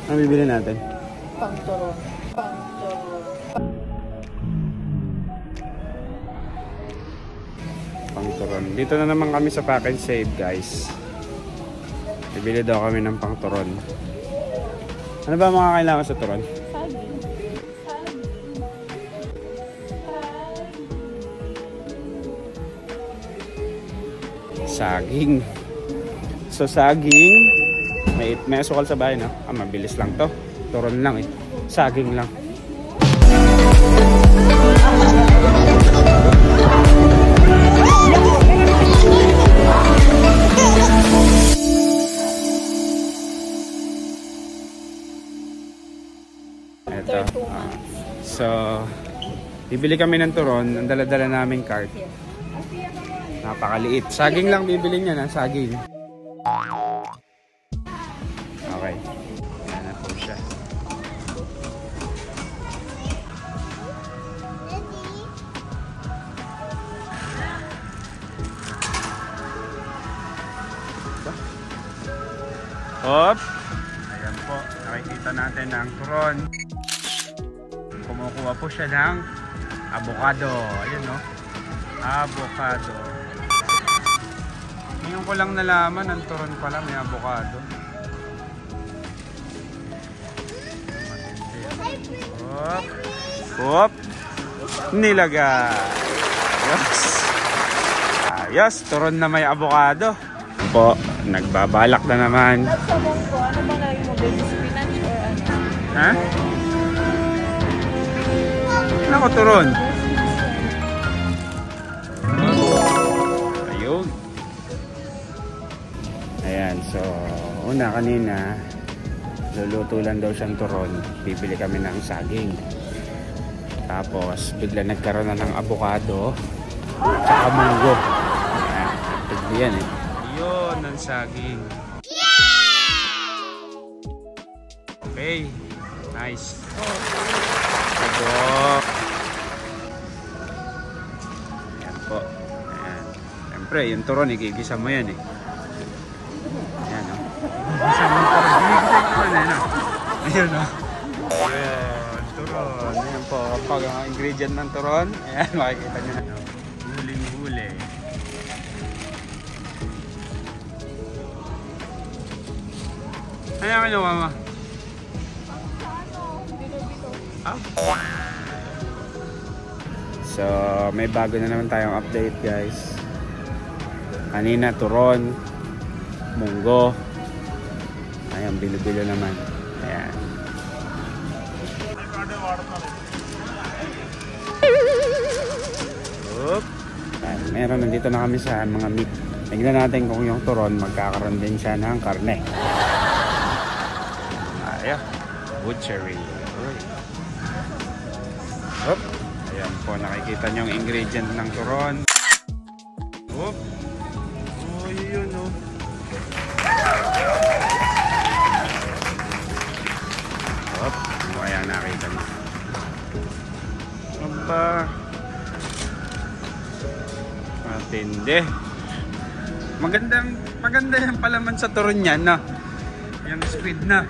Ano bibili natin? Pang-turon. Pang-turon. Dito na naman kami sa Pack and Save, guys. Bibili daw kami ng pang-turon. Ano ba mga kailangan sa turon? Saging. So saging, may asukal sa bahay, no? Mabilis lang to. Turon lang eh. Saging lang. Ito. So, bibili kami ng turon. Ang dala-dala namin cart. Napakaliit. Saging lang bibili niya na. Saging. Okay. Yan na po siya. Hop! Ayan po. Nakikita natin ang turon. Kumukuha po siya ng avocado. Ayan, no? Avocado. Ngayon ko lang nalaman, ang turon pala may avocado. Hop! Hop! Nilagay! Ayos! Ayos! Turon na may avocado. Po, nagbabalak na naman. Sa munggo, ano ba nalagay mo? Baby spinach or ano? Ha? Nako, turon. Ayun. Ayan, so una kanina luluto lang daw siyang turon. Bibili kami ng saging. Tapos bigla nagkaroon na ng avocado tsaka munggo. Ayan, yan eh. Yun ang saging. Okay. Nice. Ito. Ayan po. Ayan. Siyempre, yung turon, igigisa mo yan eh. Ayan o. Igigisa mo yung turon. Igigisa yung turon eh, no? Ayan o. Ayan, turon. Ayan po. Kapag ang ingredient ng turon, ayan, makikita nyo na. Huling-huli. Ayan ka nyo, mama. Ah. So, may bago na naman tayong update, guys. Kanina, turon, munggo. Ayan, bilo-bilo naman. Ayan. Oop. Ayan, meron, nandito na kami sa mga meat. Tignan natin kung yung turon magkakaroon din siya ng karne. Ayan, butchery. Oop. Ayan po, nakikita nyo yung ingredient ng turon. Oop. Oh, yun o. Oop. Ayan, nakita nyo. Aba. Matindi. Maganda yung palaman sa turon yan, no? Yung squid na.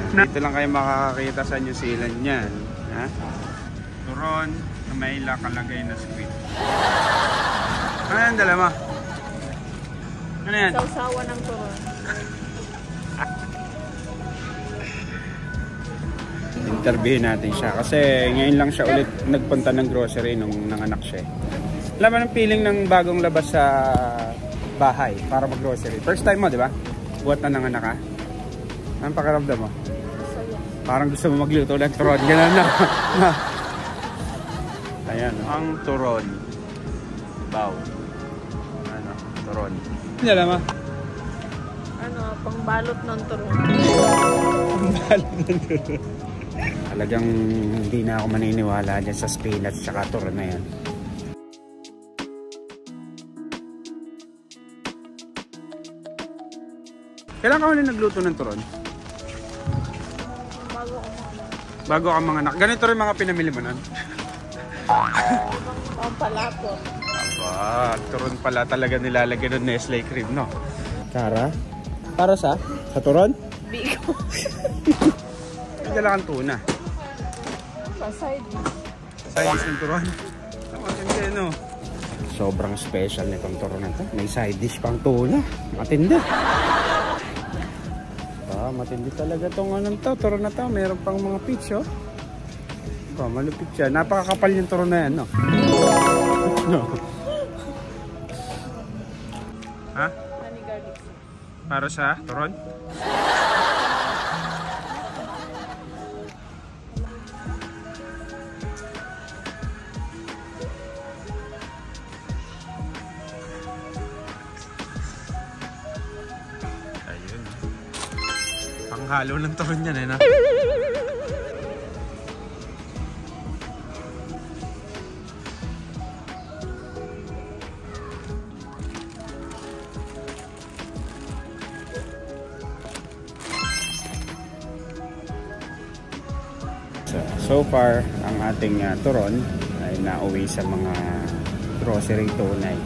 Dito lang kayo makakakita sa New Zealand yan. Ha? Turon na may lakalagay na squid. Ano yan, dala mo? Ano yan? Sausawa ng turon. Interviewin natin siya kasi ngayon lang siya ulit nagpunta ng grocery nung nanganak siya. Alam mo ng feeling ng bagong labas sa bahay para mag-grocery. First time mo, di ba? Buhat na nanganak ka. Anong pakiramdam mo? Parang gusto mo magluto ng turon. Ganun na. Ayan, ang turon. Bow. Ano, turon. Hindi alam mo? Ano, pangbalot ng turon. Pangbalot ng turon. Talagang hindi na ako maniniwala dyan sa spinach tsaka turon na yan. Kailan ka ulit nagluto ng turon? Bago ka mga anak. Ganito rin mga pinamili mo nun? Pampalapot. Aba, turon pala talaga nilalagyan ng Nestle cream, no? Kara? Para sa? Sa turon? Bigo. May dala kang tuna. Side dish. Side dish ng turon. Matindi, no? Sobrang special nitong turon na to. May side dish pang tuna. Matindi. Matindi talaga tong anong to. Turon na to. Meron pang mga peach, oh. Malupit siya. Napakakapal yung turon na yan, no? No. Ha? Honey garlic sauce. Para sa turon? Ayun. Panghalo ng turon yan, eh, na? So far, ang ating turon ay nauwi sa mga grocery tunay.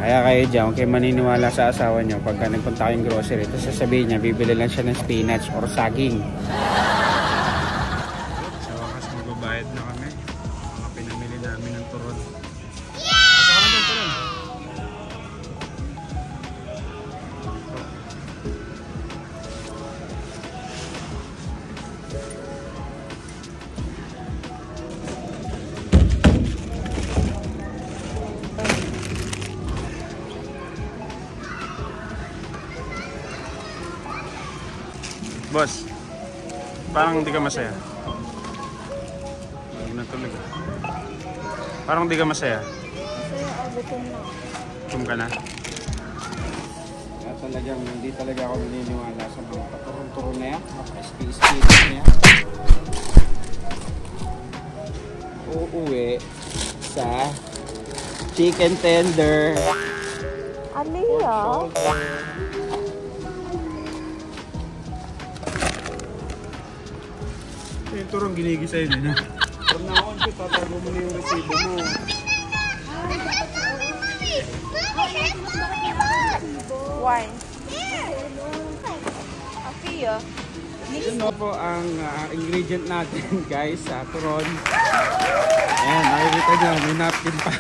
Kaya kayo dyan, huwag kayo maniniwala sa asawa nyo pagka nagpunta kayong grocery. Tapos sasabihin niya, bibili lang siya ng spinach or saging. Sa wakas, magbabayad na kami. Mga pinamili namin ng turon. Boss, parang hindi ka masaya. Natulog. Parang hindi ka masaya. Masaya, gutom na. Gutom ka na? Kaya talagang hindi talaga ako naniniwala sa mga paturong-turong na yan. Spirit niya. Uuwi sa chicken tender. Aliyah. Yung turong ginigisa yun, eh. Huwag na ako, tatago mo na yung resibo mo. Why? Afiya. Ito po ang ingredient natin, guys, sa turon. Ayan, nakikita nyo, may napkin pa.